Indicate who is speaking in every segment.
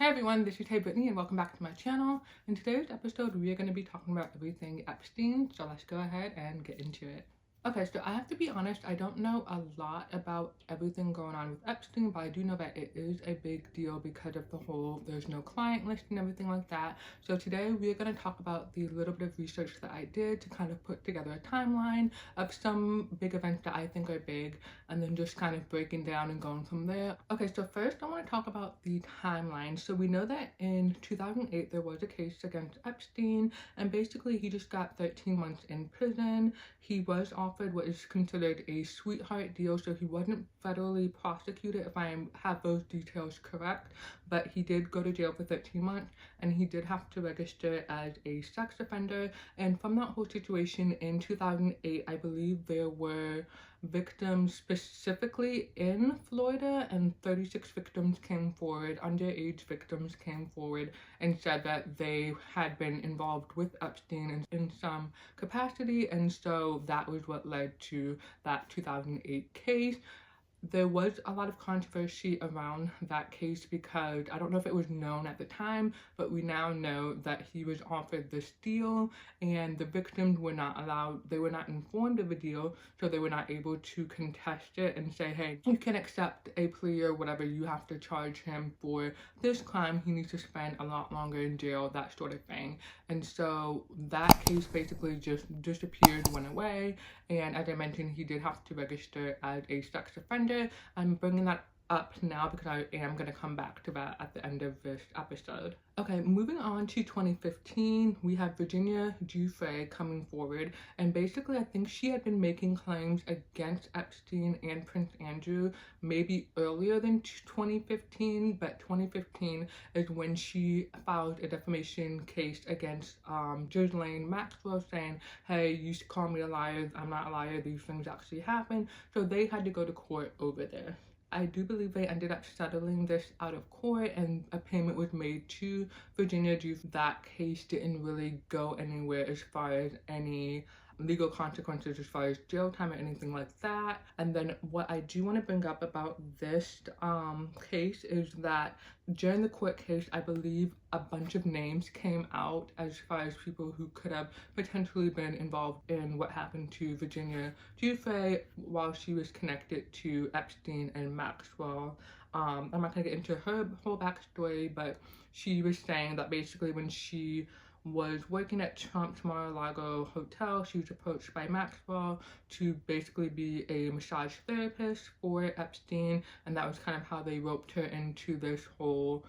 Speaker 1: Hey everyone, this is heyybritny and welcome back to my channel. In today's episode, we are going to be talking about everything Epstein, so let's go ahead and get into it. Okay, so I have to be honest, I don't know a lot about everything going on with Epstein, but I do know that it is a big deal because of the whole there's no client list and everything like that. So today we are going to talk about the little bit of research that I did to kind of put together a timeline of some big events that I think are big, and then just kind of breaking down and going from there. Okay, so first I want to talk about the timeline. So we know that in 2008 there was a case against Epstein, and basically he just got 13 months in prison. He was offered what is considered a sweetheart deal, so he wasn't federally prosecuted, if I have those details correct, but he did go to jail for 13 months, and he did have to register as a sex offender. And from that whole situation in 2008, I believe there were victims specifically in Florida, and 36 victims came forward, underage victims came forward and said that they had been involved with Epstein in some capacity, and so that was what led to that 2008 case. There was a lot of controversy around that case because I don't know if it was known at the time, but we now know that he was offered this deal and the victims were not allowed, they were not informed of the deal, so they were not able to contest it and say, hey, you can accept a plea or whatever, you have to charge him for this crime, he needs to spend a lot longer in jail, that sort of thing. And so that case basically just disappeared, went away, and as I mentioned, he did have to register as a sex offender. I'm bringing that up now because I am going to come back to that at the end of this episode. Okay, moving on to 2015, we have Virginia Giuffre coming forward, and basically I think she had been making claims against Epstein and Prince Andrew maybe earlier than 2015, but 2015 is when she filed a defamation case against Ghislaine Maxwell, saying, hey, you should call me a liar, I'm not a liar, these things actually happened. So they had to go to court over there. I do believe they ended up settling this out of court and a payment was made to Virginia Giuffre. That case didn't really go anywhere as far as any legal consequences, as far as jail time or anything like that. And then what I do want to bring up about this case is that during the court case, I believe a bunch of names came out as far as people who could have potentially been involved in what happened to Virginia Giuffre while she was connected to Epstein and Maxwell. I'm not gonna get into her whole backstory, but she was saying that basically when she was working at Trump's Mar-a-Lago hotel, she was approached by Maxwell to basically be a massage therapist for Epstein, and that was kind of how they roped her into this whole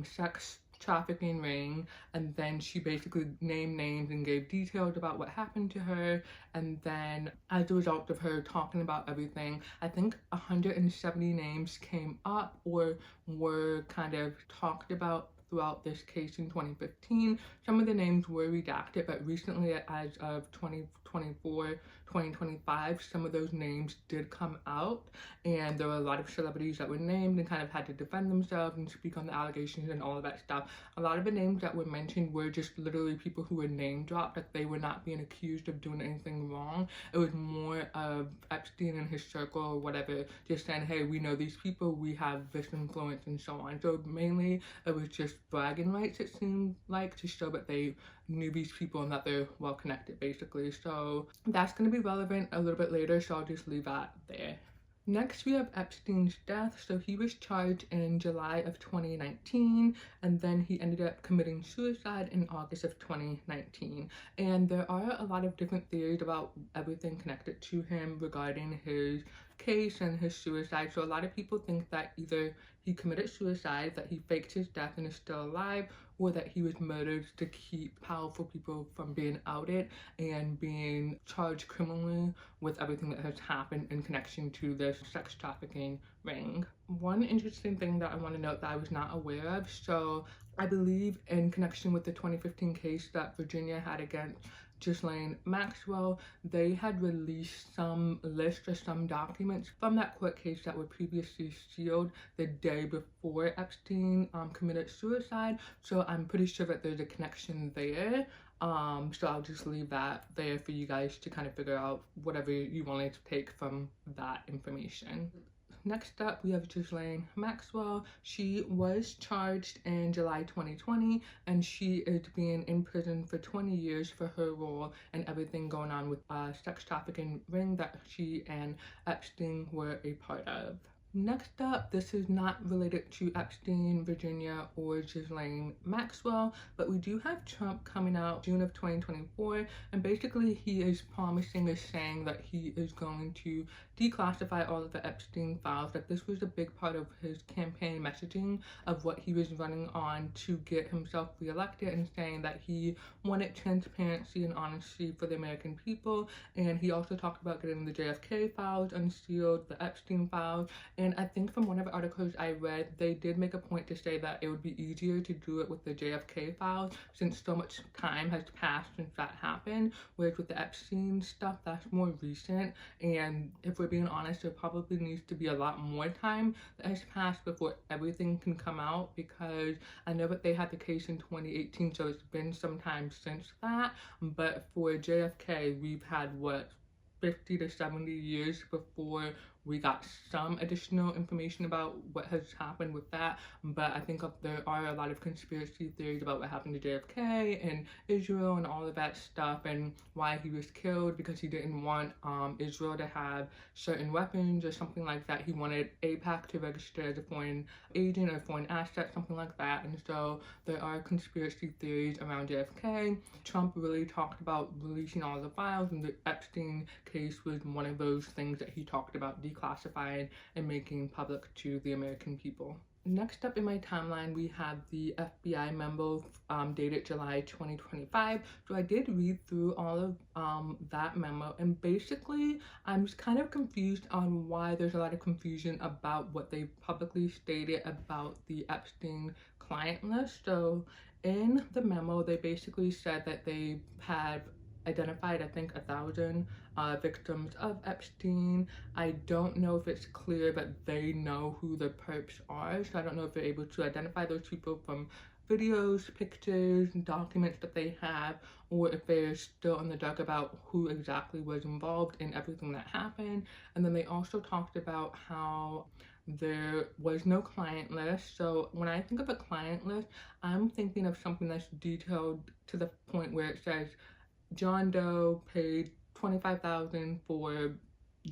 Speaker 1: sex trafficking ring. And then she basically named names and gave details about what happened to her, and then as a result of her talking about everything, I think 170 names came up or were kind of talked about throughout this case in 2015. Some of the names were redacted, but recently, as of 2025, some of those names did come out, and there were a lot of celebrities that were named and kind of had to defend themselves and speak on the allegations and all of that stuff. A lot of the names that were mentioned were just literally people who were name dropped, that they were not being accused of doing anything wrong. It was more of Epstein and his circle or whatever just saying, hey, we know these people, we have this influence and so on. So mainly it was just bragging rights, it seemed like, to show that they knew these people and that they're well connected, basically. So that's going to be relevant a little bit later, so I'll just leave that there. Next, we have Epstein's death. So he was charged in July of 2019, and then he ended up committing suicide in August of 2019. And there are a lot of different theories about everything connected to him regarding his case and his suicide. So a lot of people think that either he committed suicide, that he faked his death and is still alive, or that he was murdered to keep powerful people from being outed and being charged criminally with everything that has happened in connection to this sex trafficking ring. One interesting thing that I want to note that I was not aware of, so I believe in connection with the 2015 case that Virginia had against Ghislaine Maxwell, they had released some list or some documents from that court case that were previously sealed the day before Epstein committed suicide. So I'm pretty sure that there's a connection there. So I'll just leave that there for you guys to kind of figure out whatever you wanted to take from that information. next up, we have Ghislaine Maxwell. She was charged in July 2020, and she is being in prison for 20 years for her role in everything going on with a sex trafficking ring that she and Epstein were a part of. Next up, this is not related to Epstein, Virginia, or Ghislaine Maxwell, but we do have Trump coming out June of 2024, and basically he is promising or saying that he is going to declassify all of the Epstein files, that this was a big part of his campaign messaging of what he was running on to get himself reelected, and saying that he wanted transparency and honesty for the American people. And he also talked about getting the JFK files unsealed, the Epstein files. And I think from one of the articles I read, they did make a point to say that it would be easier to do it with the JFK files since so much time has passed since that happened, whereas with the Epstein stuff, that's more recent. And if we're being honest, there probably needs to be a lot more time that has passed before everything can come out, because I know that they had the case in 2018, so it's been some time since that. But for JFK, we've had, what, 50 to 70 years before we got some additional information about what has happened with that. But I think there are a lot of conspiracy theories about what happened to JFK and Israel and all of that stuff, and why he was killed because he didn't want Israel to have certain weapons or something like that. He wanted AIPAC to register as a foreign agent or foreign asset, something like that. And so there are conspiracy theories around JFK. Trump really talked about releasing all the files, and the Epstein case was one of those things that he talked about declassifying and making public to the American people. Next up in my timeline, we have the FBI memo dated July 2025. So I did read through all of that memo, and basically I'm just kind of confused on why there's a lot of confusion about what they publicly stated about the Epstein client list. So in the memo, they basically said that they had identified, I think, 1,000 victims of Epstein. I don't know if it's clear, but they know who the perps are. So I don't know if they're able to identify those people from videos, pictures, and documents that they have, or if they're still in the dark about who exactly was involved in everything that happened. And then they also talked about how there was no client list. So when I think of a client list, I'm thinking of something that's detailed to the point where it says John Doe paid $25,000 for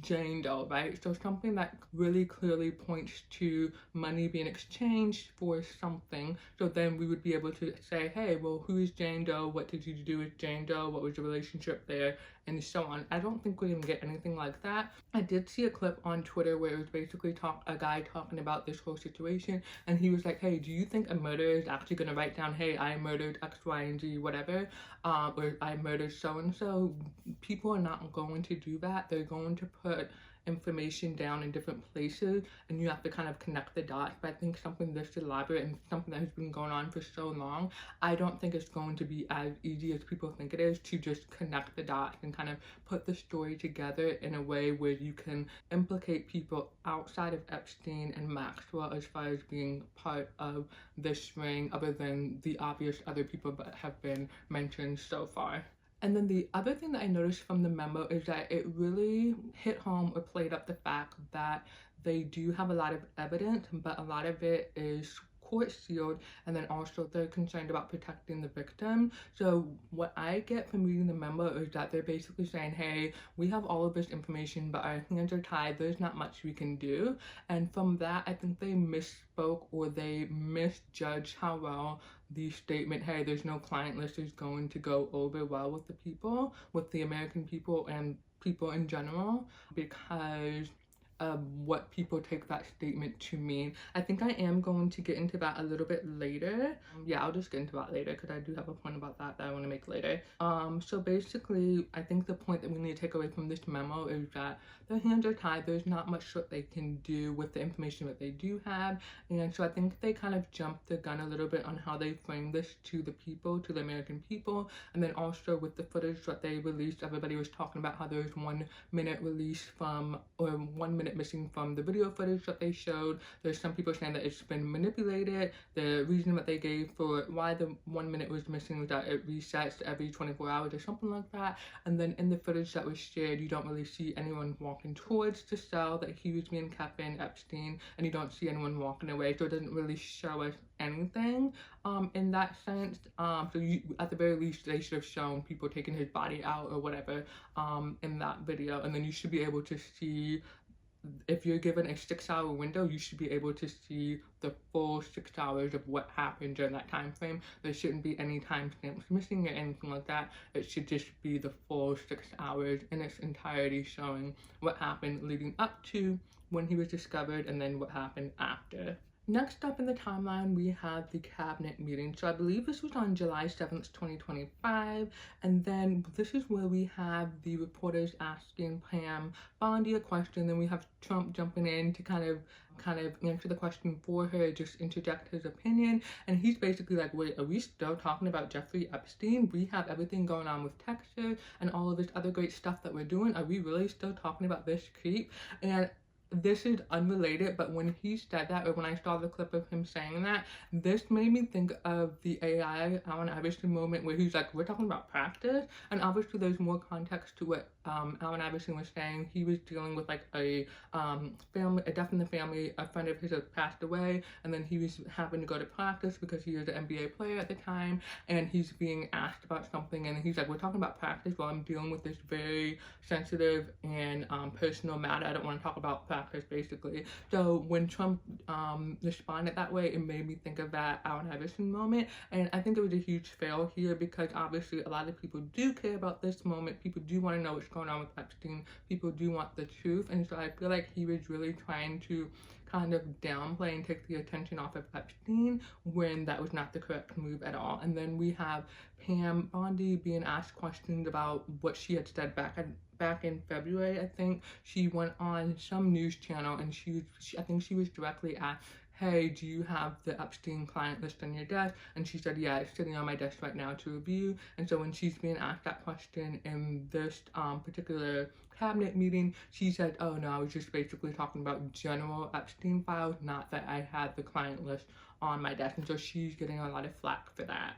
Speaker 1: Jane Doe, right? So something that really clearly points to money being exchanged for something. So then we would be able to say, hey, well, who is Jane Doe? What did you do with Jane Doe? What was the relationship there? And so on. I don't think we're gonna get anything like that. I did see a clip on Twitter where it was basically a guy talking about this whole situation, and he was like, hey, do you think a murderer is actually gonna write down, hey, I murdered X, Y, and Z, whatever, or I murdered so-and-so? People are not going to do that. They're going to put information down in different places, and you have to kind of connect the dots. But I think something this elaborate and something that has been going on for so long, I don't think it's going to be as easy as people think it is to just connect the dots and kind of put the story together in a way where you can implicate people outside of Epstein and Maxwell as far as being part of this ring, other than the obvious other people that have been mentioned so far. And then the other thing that I noticed from the memo is that it really hit home or played up the fact that they do have a lot of evidence, but a lot of it is court sealed, and then also they're concerned about protecting the victim. So what I get from reading the memo is that they're basically saying, hey, we have all of this information, but our hands are tied, there's not much we can do. And from that, I think they misspoke, or they misjudged how well the statement, hey, there's no client list, is going to go over well with the people, with the American people and people in general, because what people take that statement to mean. I think I am going to get into that a little bit later. Yeah, I'll just get into that later because I do have a point about that I want to make later. So basically, I think the point that we need to take away from this memo is that their hands are tied. There's not much that they can do with the information that they do have. And so I think they kind of jumped the gun a little bit on how they framed this to the people, to the American people. And then also with the footage that they released, everybody was talking about how there was 1 minute release from, or 1 minute minute missing from the video footage that they showed. There's some people saying that it's been manipulated. The reason that they gave for why the 1 minute was missing was that it resets every 24 hours or something like that. And then in the footage that was shared, you don't really see anyone walking towards the cell that he was being kept in, Epstein, and you don't see anyone walking away, so it doesn't really show us anything in that sense. So you, at the very least, they should have shown people taking his body out or whatever in that video, and then you should be able to see, if you're given a 6-hour window, you should be able to see the full 6 hours of what happened during that time frame. There shouldn't be any timestamps missing or anything like that. It should just be the full 6 hours in its entirety, showing what happened leading up to when he was discovered and then what happened after. Next up in the timeline, we have the cabinet meeting. So I believe this was on July 7th, 2025. And then this is where we have the reporters asking Pam Bondi a question. Then we have Trump jumping in to kind of answer the question for her, just interject his opinion. And he's basically like, wait, are we still talking about Jeffrey Epstein? We have everything going on with Texas and all of this other great stuff that we're doing. Are we really still talking about this creep? And this is unrelated, but when he said that, or when I saw the clip of him saying that, this made me think of the AI Allen Iverson moment where he's like, we're talking about practice. And obviously there's more context to what Allen Iverson was saying. He was dealing with like a death in the family. A friend of his had passed away, and then he was having to go to practice because he was an NBA player at the time, and he's being asked about something, and he's like, we're talking about practice while I'm dealing with this very sensitive and personal matter. I don't want to talk about practice, basically. So when Trump responded that way, it made me think of that Allen Iverson moment, and I think it was a huge fail here because obviously a lot of people do care about this moment. People do want to know what's going on with Epstein. People do want the truth, and so I feel like he was really trying to kind of downplay and take the attention off of Epstein when that was not the correct move at all. And then we have Pam Bondi being asked questions about what she had said back in February. I think she went on some news channel and I think she was directly asked, hey, do you have the Epstein client list on your desk? And she said, yeah, it's sitting on my desk right now to review. And so when she's being asked that question in this particular cabinet meeting, she said, oh no, I was just basically talking about general Epstein files, not that I had the client list on my desk. And so she's getting a lot of flack for that.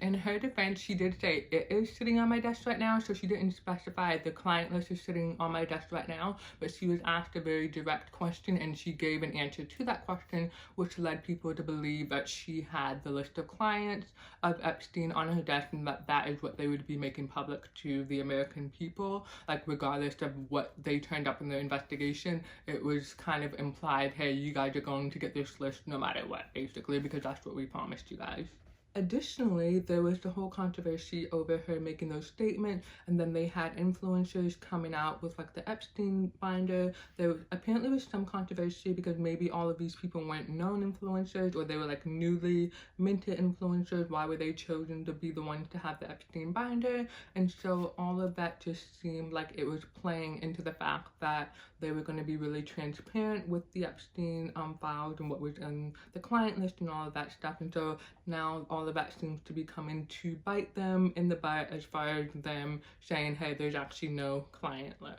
Speaker 1: In her defense, she did say it is sitting on my desk right now, so she didn't specify the client list is sitting on my desk right now, but she was asked a very direct question and she gave an answer to that question, which led people to believe that she had the list of clients of Epstein on her desk and that is what they would be making public to the American people. Like, regardless of what they turned up in their investigation, it was kind of implied, hey, you guys are going to get this list no matter what, basically, because that's what we promised you guys. Additionally, there was the whole controversy over her making those statements, and then they had influencers coming out with like the Epstein binder. There apparently was some controversy because maybe all of these people weren't known influencers, or they were like newly minted influencers. Why were they chosen to be the ones to have the Epstein binder? And so all of that just seemed like it was playing into the fact that they were going to be really transparent with the Epstein files and what was in the client list and all of that stuff. And so now all of that seems to be coming to bite them in the butt as far as them saying, hey, there's actually no client list.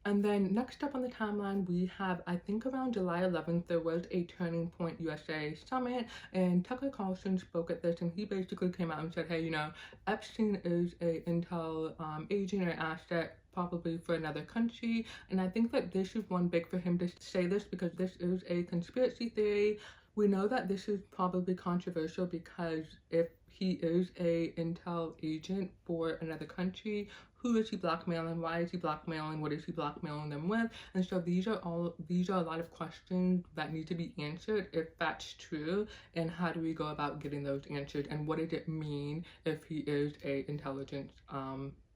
Speaker 1: And then next up on the timeline, we have, I think around July 11th, there was a Turning Point USA summit, and Tucker Carlson spoke at this, and he basically came out and said, hey, you know, Epstein is a intel agent or asset probably for another country. And I think that this is one big for him to say this because this is a conspiracy theory. We know that this is probably controversial because if he is a intel agent for another country, who is he blackmailing? Why is he blackmailing? What is he blackmailing them with? And so these are a lot of questions that need to be answered if that's true. And how do we go about getting those answered? And what does it mean if he is a intelligence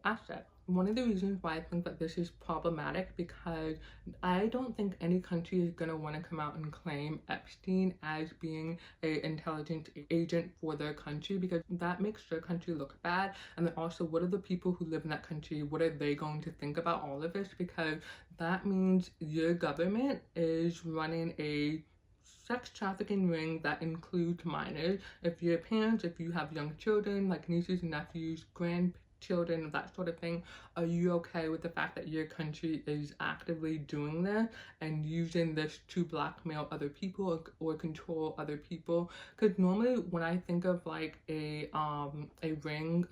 Speaker 1: asset? One of the reasons why I think that this is problematic, because I don't think any country is going to want to come out and claim Epstein as being an intelligence agent for their country, because that makes their country look bad. And then also, what are the people who live in that country, what are they going to think about all of this? Because that means your government is running a sex trafficking ring that includes minors. If you're parents, if you have young children, like nieces and nephews, grandchildren, children, that sort of thing. Are you okay with the fact that your country is actively doing this and using this to blackmail other people or control other people? Because normally when I think of like a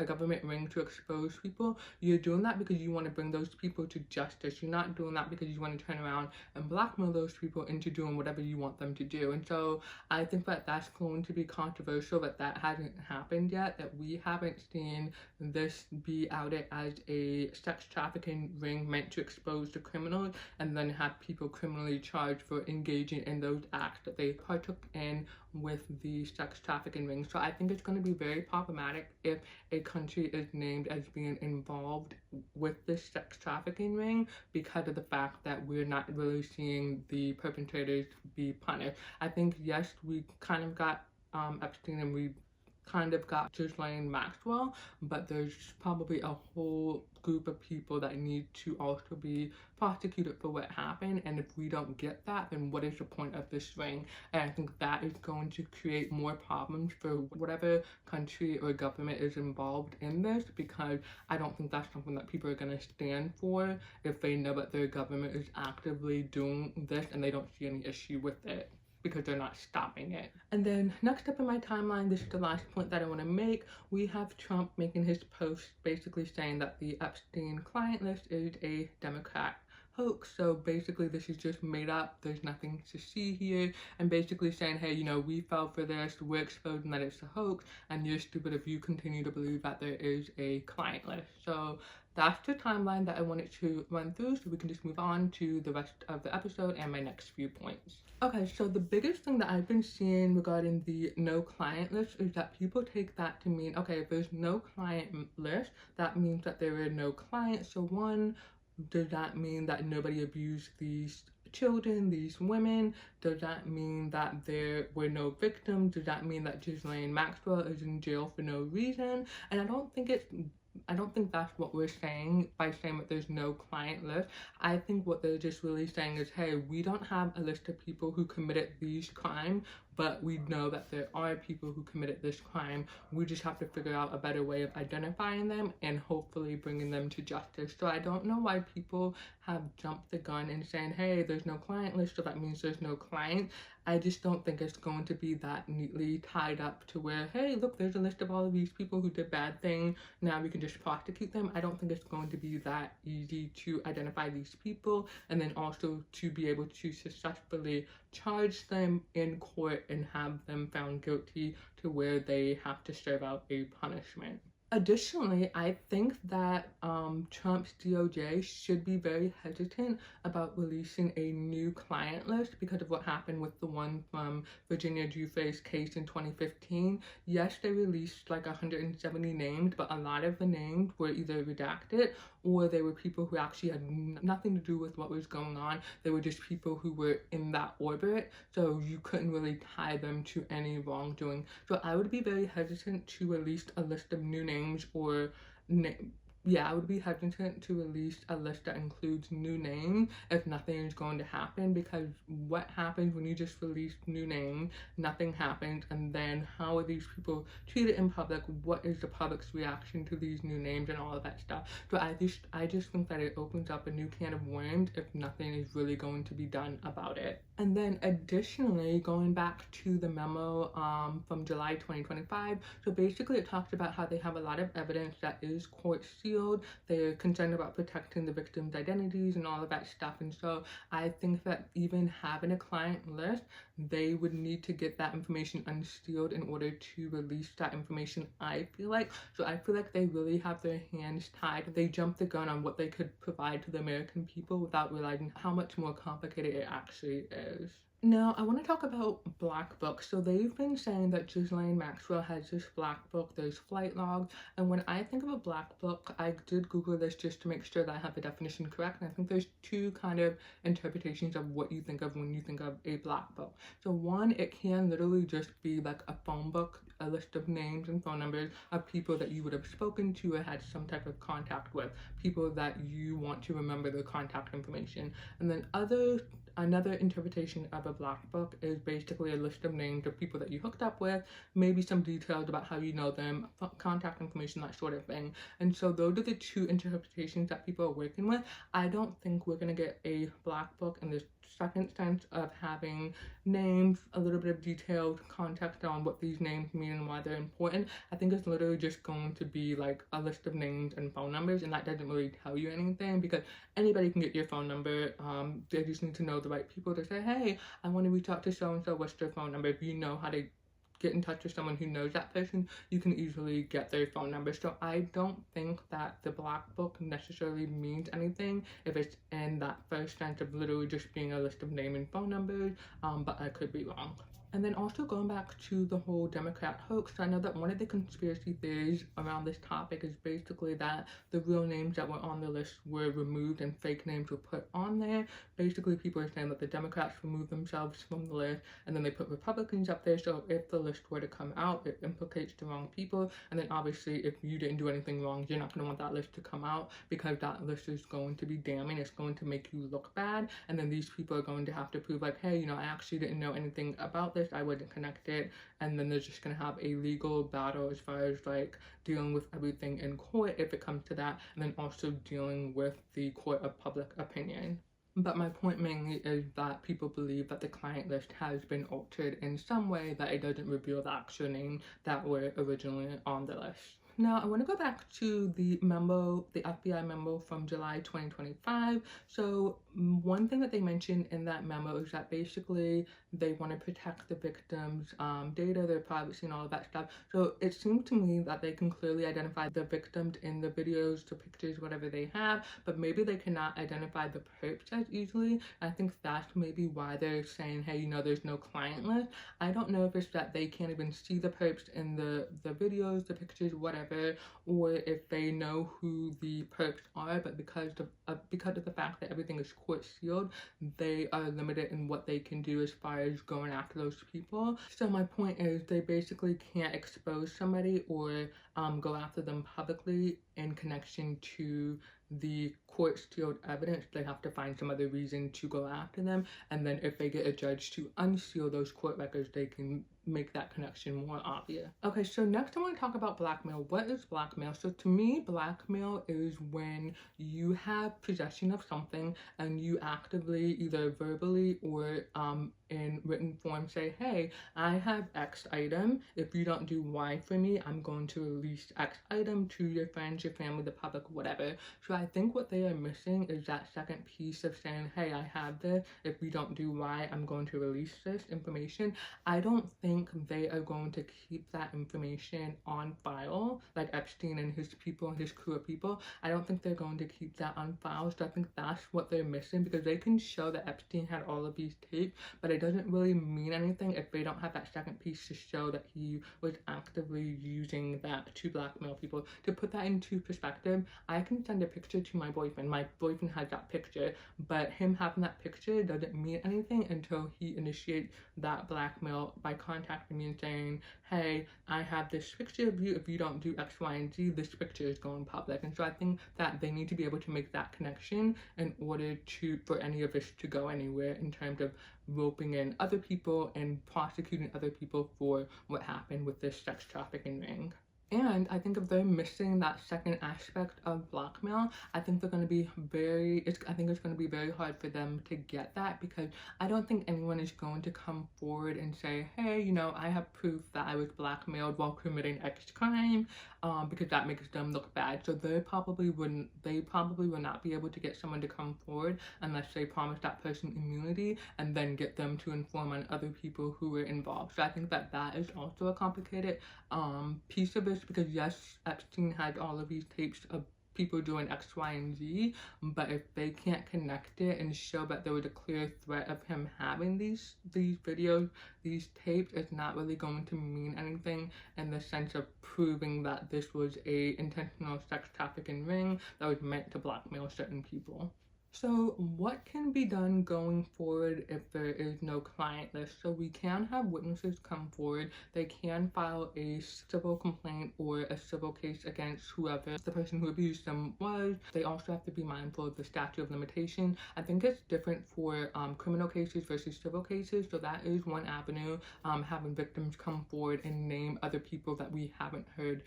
Speaker 1: government ring to expose people, you're doing that because you want to bring those people to justice. You're not doing that because you want to turn around and blackmail those people into doing whatever you want them to do. And so I think that that's going to be controversial, that hasn't happened yet, that we haven't seen this be outed as a sex trafficking ring meant to expose the criminals and then have people criminally charged for engaging in those acts that they partook in with the sex trafficking ring. So I think it's going to be very problematic if a country is named as being involved with this sex trafficking ring because of the fact that we're not really seeing the perpetrators be punished. I think, yes, we kind of got Epstein and we kind of got Ghislaine Maxwell, but there's probably a whole group of people that need to also be prosecuted for what happened, and if we don't get that, then what is the point of this ring? And I think that is going to create more problems for whatever country or government is involved in this, because I don't think that's something that people are going to stand for if they know that their government is actively doing this and they don't see any issue with it, because they're not stopping it. And then next up in my timeline, this is the last point that I want to make. We have Trump making his post basically saying that the Epstein client list is a Democrat hoax. So basically this is just made up, there's nothing to see here, and basically saying, hey, you know, we fell for this, we're exposing that it's a hoax, and you're stupid if you continue to believe that there is a client list. So that's the timeline that I wanted to run through, so we can just move on to the rest of the episode and my next few points. Okay, so the biggest thing that I've been seeing regarding the no client list is that people take that to mean, okay, if there's no client list, that means that there are no clients. So one, does that mean that nobody abused these children, these women? Does that mean that there were no victims? Does that mean that Ghislaine Maxwell is in jail for no reason? And I don't think that's what we're saying by saying that there's no client list. I think what they're just really saying is, hey, we don't have a list of people who committed these crimes, but we know that there are people who committed this crime. We just have to figure out a better way of identifying them and hopefully bringing them to justice. So I don't know why people have jumped the gun and saying, hey, there's no client list, so that means there's no client. I just don't think it's going to be that neatly tied up to where, hey, look, there's a list of all of these people who did bad things, now we can just prosecute them. I don't think it's going to be that easy to identify these people and then also to be able to successfully charge them in court and have them found guilty to where they have to serve out a punishment. Additionally, I think that Trump's DOJ should be very hesitant about releasing a new client list because of what happened with the one from Virginia Giuffre's case in 2015. Yes, they released like 170 names, but a lot of the names were either redacted or they were people who actually had nothing to do with what was going on. They were just people who were in that orbit, so you couldn't really tie them to any wrongdoing. So I would be very hesitant to release a list of new names or I would be hesitant to release a list that includes new names if nothing is going to happen, because what happens when you just release new names, nothing happens, and then how are these people treated in public? What is the public's reaction to these new names and all of that stuff? So I just think that it opens up a new can of worms if nothing is really going to be done about it. And then additionally, going back to the memo from July 2025, so basically it talks about how they have a lot of evidence that is court sealed. They're concerned about protecting the victims' identities and all of that stuff. And so I think that even having a client list, they would need to get that information unsealed in order to release that information, I feel like. So I feel like they really have their hands tied. They jumped the gun on what they could provide to the American people without realizing how much more complicated it actually is. Now, I want to talk about Black Book. So they've been saying that Ghislaine Maxwell has this Black Book, there's flight logs, and when I think of a Black Book, I did Google this just to make sure that I have the definition correct, and I think there's two kind of interpretations of what you think of when you think of a Black Book. So one, it can literally just be like a phone book, a list of names and phone numbers of people that you would have spoken to or had some type of contact with, people that you want to remember their contact information. And then other another interpretation of a black book is basically a list of names of people that you hooked up with, maybe some details about how you know them, contact information, that sort of thing. And so those are the two interpretations that people are working with. I don't think we're going to get a black book in the second sense of having names, a little bit of detailed context on what these names mean and why they're important. I think it's literally just going to be like a list of names and phone numbers, and that doesn't really tell you anything because anybody can get your phone number. They just need to know the right people to say, hey, I want to reach out to so and so, what's their phone number? If you know how to get in touch with someone who knows that person, you can easily get their phone number. So I don't think that the black book necessarily means anything if it's in that first sense of literally just being a list of name and phone numbers, but I could be wrong. And then also going back to the whole Democrat hoax, I know that one of the conspiracy theories around this topic is basically that the real names that were on the list were removed and fake names were put on there. Basically, people are saying that the Democrats removed themselves from the list and then they put Republicans up there. So if the list were to come out, it implicates the wrong people. And then obviously, if you didn't do anything wrong, you're not going to want that list to come out because that list is going to be damning. It's going to make you look bad. And then these people are going to have to prove like, hey, you know, I actually didn't know anything about this. I wasn't connected. And then they're just going to have a legal battle as far as like dealing with everything in court if it comes to that. And then also dealing with the court of public opinion. But my point mainly is that people believe that the client list has been altered in some way, that it doesn't reveal the actual name that were originally on the list. Now, I want to go back to the memo, the FBI memo from July 2025. So one thing that they mentioned in that memo is that basically they want to protect the victims' data, their privacy, and all of that stuff. So it seems to me that they can clearly identify the victims in the videos, the pictures, whatever they have, but maybe they cannot identify the perps as easily. I think that's maybe why they're saying, hey, you know, there's no client list. I don't know if it's that they can't even see the perps in the videos, the pictures, whatever, or if they know who the perps are, but because of the fact that everything is court sealed, they are limited in what they can do as far as going after those people. So my point is they basically can't expose somebody or go after them publicly in connection to the court sealed evidence. They have to find some other reason to go after them, and then if they get a judge to unseal those court records, they can make that connection more obvious. Okay, so next I want to talk about blackmail. What is blackmail? So to me, blackmail is when you have possession of something and you actively, either verbally or in written form, say, hey, I have X item. If you don't do Y for me, I'm going to release X item to your friends, your family, the public, whatever. So I think what they are missing is that second piece of saying, hey, I have this. If you don't do Y, I'm going to release this information. I don't think they are going to keep that information on file, like Epstein and his people and his crew of people. I don't think they're going to keep that on file. So I think that's what they're missing, because they can show that Epstein had all of these tapes, but it doesn't really mean anything if they don't have that second piece to show that he was actively using that to blackmail people. To put that into perspective, I can send a picture to my boyfriend. My boyfriend has that picture, but him having that picture doesn't mean anything until he initiates that blackmail by contacting me and saying, hey, I have this picture of you. If you don't do X, Y, and Z, this picture is going public. And so I think that they need to be able to make that connection in order for any of this to go anywhere in terms of roping in other people and prosecuting other people for what happened with this sex trafficking ring. And I think if they're missing that second aspect of blackmail, I think they're going to be I think it's going to be very hard for them to get that, because I don't think anyone is going to come forward and say, hey, you know, I have proof that I was blackmailed while committing X crime, because that makes them look bad. So they probably will not be able to get someone to come forward unless they promise that person immunity and then get them to inform on other people who were involved. So I think that is also a complicated piece of this, because yes, Epstein had all of these tapes of people doing X, Y, and Z, but if they can't connect it and show that there was a clear threat of him having these videos, these tapes, it's not really going to mean anything in the sense of proving that this was a intentional sex trafficking ring that was meant to blackmail certain people. So what can be done going forward if there is no client list? So we can have witnesses come forward. They can file a civil complaint or a civil case against whoever the person who abused them was. They also have to be mindful of the statute of limitation. I think it's different for criminal cases versus civil cases. So that is one avenue, having victims come forward and name other people that we haven't heard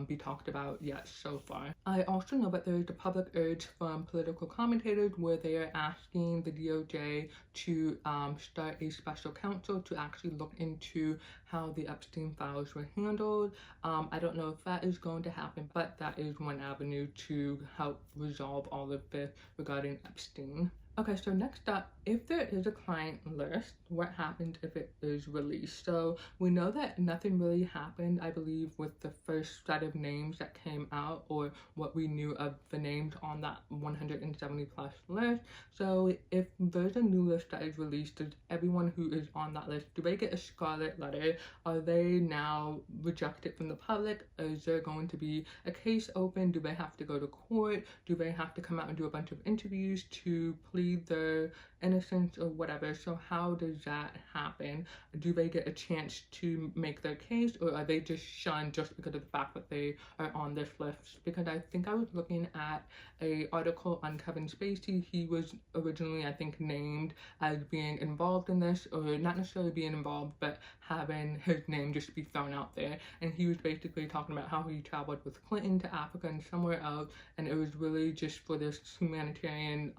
Speaker 1: be talked about yet so far. I also know that there is a public urge from political commentators where they are asking the DOJ to start a special counsel to actually look into how the Epstein files were handled. I don't know if that is going to happen, but that is one avenue to help resolve all of this regarding Epstein. Okay, so next up, if there is a client list, what happens if it is released? So we know that nothing really happened, I believe, with the first set of names that came out, or what we knew of the names on that 170 plus list. So if there's a new list that is released, does everyone who is on that list, do they get a scarlet letter? Are they now rejected from the public? Is there going to be a case open? Do they have to go to court? Do they have to come out and do a bunch of interviews to plead their innocence or whatever? So how does that happen? Do they get a chance to make their case, or are they just shunned just because of the fact that they are on this list? Because I think I was looking at a article on Kevin Spacey. He was originally, I think, named as being involved in this, or not necessarily being involved, but having his name just be thrown out there. And he was basically talking about how he traveled with Clinton to Africa and somewhere else, and it was really just for this humanitarian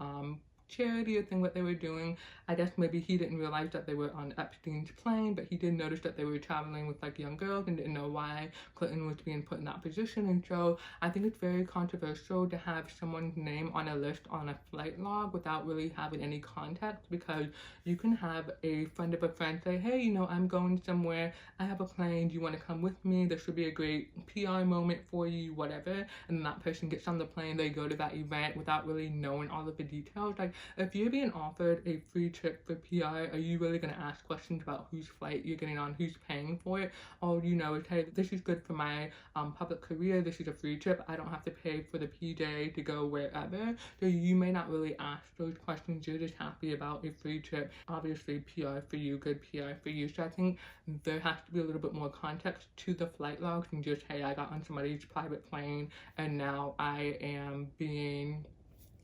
Speaker 1: charity or thing that they were doing. I guess maybe he didn't realize that they were on Epstein's plane, but he did notice that they were traveling with like young girls and didn't know why Clinton was being put in that position. And so I think it's very controversial to have someone's name on a list on a flight log without really having any context, because you can have a friend of a friend say, hey, you know, I'm going somewhere, I have a plane, do you want to come with me? This would be a great PR moment for you, whatever. And then that person gets on the plane, they go to that event without really knowing all of the details. Like, if you're being offered a free trip for PR, are you really going to ask questions about whose flight you're getting on, who's paying for it? All you know is, hey, this is good for my public career, this is a free trip, I don't have to pay for the PJ to go wherever. So you may not really ask those questions, you're just happy about a free trip. Obviously, PR for you, good PR for you. So I think there has to be a little bit more context to the flight logs than just, hey, I got on somebody's private plane and now I am being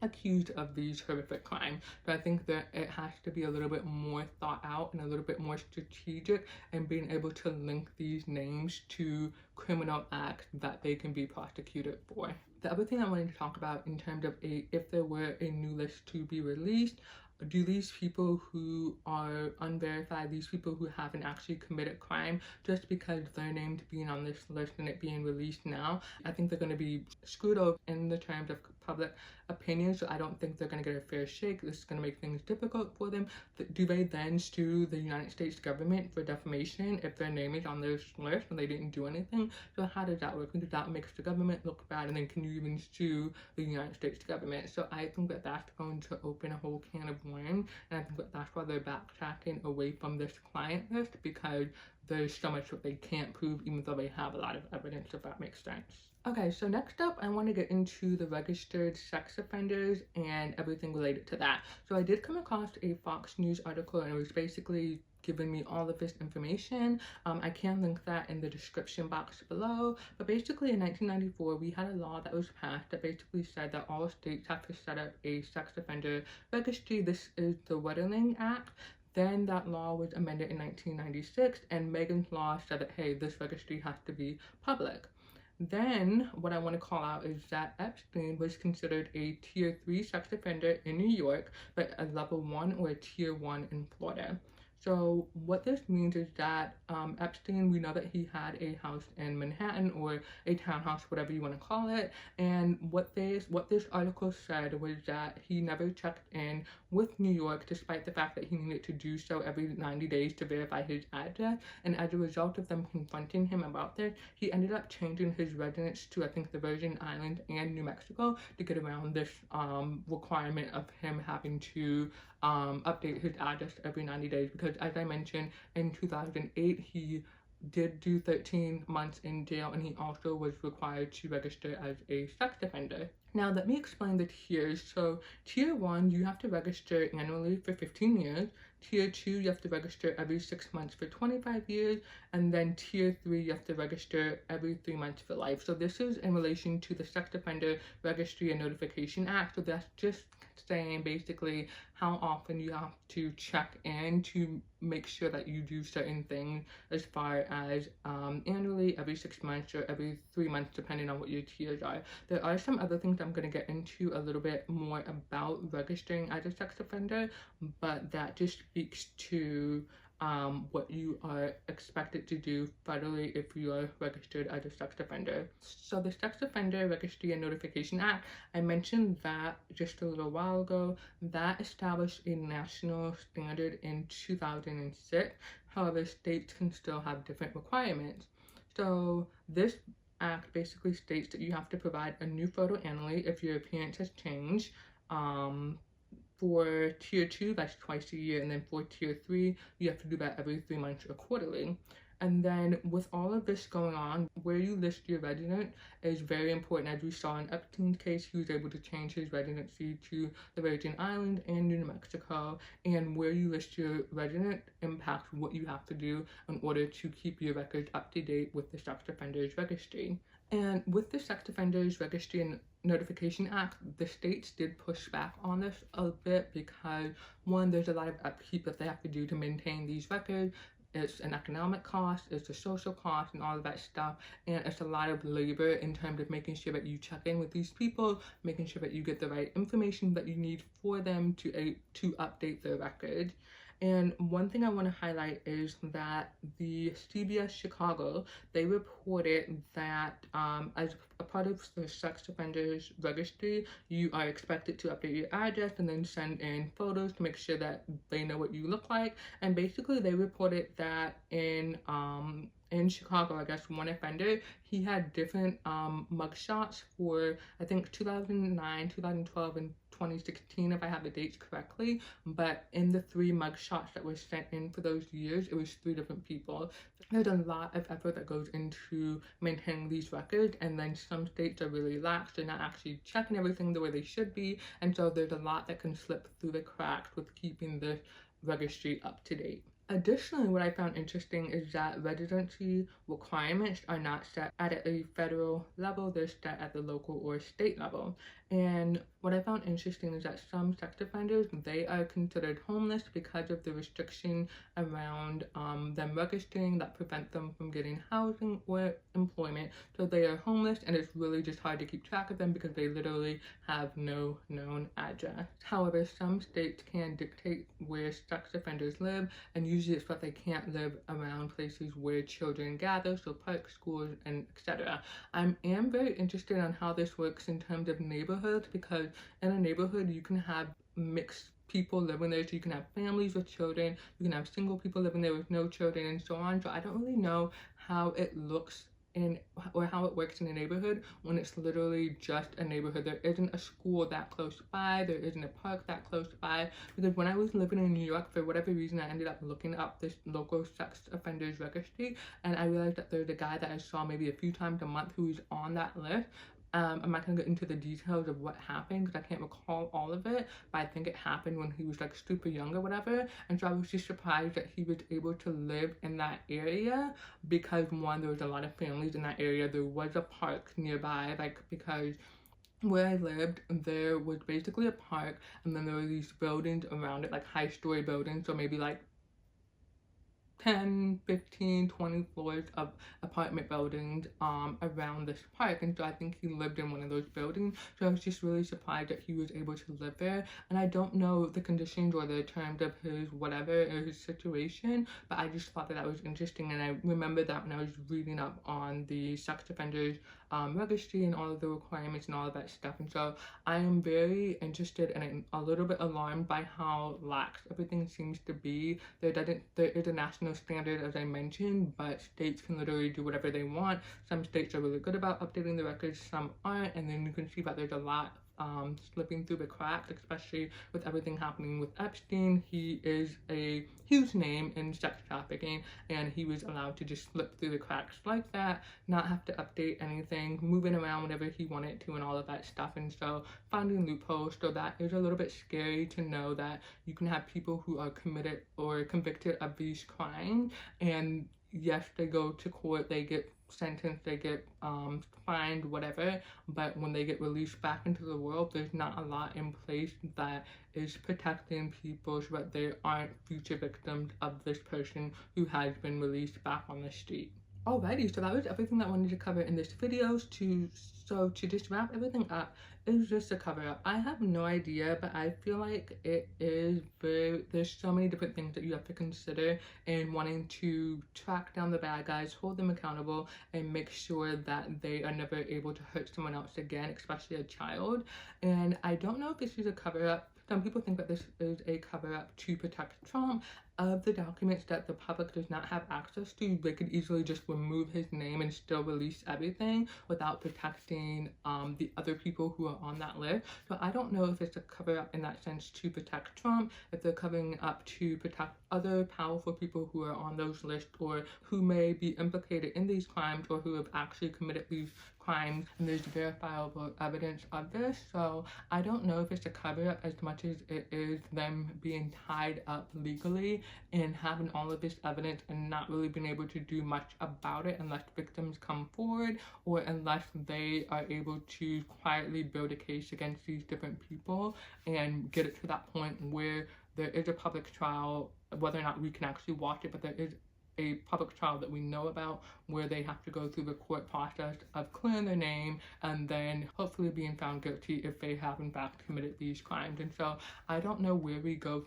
Speaker 1: accused of these horrific crimes. So I think that it has to be a little bit more thought out and a little bit more strategic, and being able to link these names to criminal acts that they can be prosecuted for. The other thing I wanted to talk about in terms of if there were a new list to be released, do these people who are unverified, these people who haven't actually committed crime, just because their names being on this list and it being released now, I think they're going to be screwed over in the terms of public opinion. So I don't think they're going to get a fair shake. This is going to make things difficult for them. Do they then sue the United States government for defamation if their name is on this list and they didn't do anything? So how does that work? Does that make the government look bad, and then can you even sue the United States government? So I think that that's going to open a whole can of worms, and I think that that's why they're backtracking away from this client list, because there's so much that they can't prove, even though they have a lot of evidence, if that makes sense. Okay, so next up, I want to get into the registered sex offenders and everything related to that. So I did come across a Fox News article, and it was basically giving me all of this information. I can link that in the description box below. But basically in 1994, we had a law that was passed that basically said that all states have to set up a sex offender registry. This is the Wetterling Act. Then that law was amended in 1996, and Megan's Law said that, hey, this registry has to be public. Then what I want to call out is that Epstein was considered a tier 3 sex offender in New York, but a level 1 or a tier 1 in Florida. So what this means is that Epstein, we know that he had a house in Manhattan, or a townhouse, whatever you want to call it. And what this article said was that he never checked in with New York, despite the fact that he needed to do so every 90 days to verify his address. And as a result of them confronting him about this, he ended up changing his residence to, I think, the Virgin Islands and New Mexico to get around this requirement of him having to update his address every 90 days, because as I mentioned, in 2008 he did do 13 months in jail, and he also was required to register as a sex offender. Now, let me explain the tiers. So, tier 1, you have to register annually for 15 years. Tier 2, you have to register every 6 months for 25 years. And then tier 3, you have to register every 3 months for life. So, this is in relation to the Sex Offender Registry and Notification Act. So, that's just saying basically how often you have to check in to make sure that you do certain things, as far as annually, every 6 months, or every 3 months, depending on what your tiers are. There are some other things I'm going to get into a little bit more about registering as a sex offender, but that just speaks to what you are expected to do federally if you are registered as a sex offender. So the Sex Offender Registry and Notification Act, I mentioned that just a little while ago, that established a national standard in 2006. However, states can still have different requirements. So this act basically states that you have to provide a new photo annually if your appearance has changed. For tier 2, that's twice a year, and then for tier 3, you have to do that every 3 months or quarterly. And then with all of this going on, where you list your resident is very important. As we saw in Epstein's case, he was able to change his residency to the Virgin Islands and New Mexico, and where you list your resident impacts what you have to do in order to keep your records up to date with the Sex Offenders Registry. And with the Sex Offenders Registry and Notification Act, the states did push back on this a bit because, one, there's a lot of upkeep that they have to do to maintain these records. It's an economic cost, it's a social cost, and all of that stuff, and it's a lot of labor in terms of making sure that you check in with these people, making sure that you get the right information that you need for them to update their records. And one thing I want to highlight is that the CBS Chicago, they reported that as a part of the Sex Offenders Registry, you are expected to update your address and then send in photos to make sure that they know what you look like. And basically, they reported that in Chicago, I guess one offender, he had different mugshots for, I think, 2009, 2012, and 2016, if I have the dates correctly, but in the 3 mugshots that were sent in for those years, it was 3 different people. There's a lot of effort that goes into maintaining these records, and then some states are really lax. They're not actually checking everything the way they should be, and so there's a lot that can slip through the cracks with keeping this registry up to date. Additionally, what I found interesting is that residency requirements are not set at a federal level, they're set at the local or state level. And what I found interesting is that some sex offenders, they are considered homeless because of the restriction around them registering that prevent them from getting housing or employment. So they are homeless, and it's really just hard to keep track of them because they literally have no known address. However, some states can dictate where sex offenders live, and usually it's that they can't live around places where children gather, so parks, schools, and etc. I am very interested on how this works in terms of neighborhoods, because in a neighborhood you can have mixed people living there, so you can have families with children, you can have single people living there with no children, and so on. So I don't really know how it looks or how it works in a neighborhood when it's literally just a neighborhood. There isn't a school that close by, there isn't a park that close by, because when I was living in New York, for whatever reason, I ended up looking up this local sex offenders registry, and I realized that there's a guy that I saw maybe a few times a month who's on that list. I'm not going to get into the details of what happened because I can't recall all of it, but I think it happened when he was like super young or whatever. And so I was just surprised that he was able to live in that area because, one, there was a lot of families in that area. There was a park nearby, like, because where I lived, there was basically a park, and then there were these buildings around it, like high-story buildings, so maybe like 10, 15, 20 floors of apartment buildings around this park. And so I think he lived in one of those buildings. So I was just really surprised that he was able to live there. And I don't know the conditions or the terms of his whatever or his situation, but I just thought that that was interesting. And I remember that when I was reading up on the sex offenders registry and all of the requirements and all of that stuff. And so I am very interested and a little bit alarmed by how lax everything seems to be. There is a national standard, as I mentioned, but states can literally do whatever they want. Some states are really good about updating the records, some aren't, and then you can see that there's a lot slipping through the cracks, especially with everything happening with Epstein. He is a huge name in sex trafficking, and he was allowed to just slip through the cracks like that, not have to update anything, moving around whenever he wanted to and all of that stuff. And so finding loopholes, so that is a little bit scary to know that you can have people who are committed or convicted of these crimes, and yes, they go to court, they get sentenced, they get fined, whatever, but when they get released back into the world, there's not a lot in place that is protecting people so that they aren't future victims of this person who has been released back on the street. Alrighty, so that was everything that I wanted to cover in this video. So to just wrap everything up, is just a cover up. I have no idea, but I feel like it is there's so many different things that you have to consider in wanting to track down the bad guys, hold them accountable, and make sure that they are never able to hurt someone else again, especially a child. And I don't know if this is a cover up. Some people think that this is a cover-up to protect Trump. Of the documents that the public does not have access to, they could easily just remove his name and still release everything without protecting the other people who are on that list. So I don't know if it's a cover-up in that sense to protect Trump, if they're covering up to protect other powerful people who are on those lists or who may be implicated in these crimes or who have actually committed these crimes, and there's verifiable evidence of this. So I don't know if it's a cover-up as much as it is them being tied up legally and having all of this evidence and not really being able to do much about it unless victims come forward or unless they are able to quietly build a case against these different people and get it to that point where there is a public trial, whether or not we can actually watch it, but there is a public trial that we know about where they have to go through the court process of clearing their name and then hopefully being found guilty if they have in fact committed these crimes. And so I don't know where we go from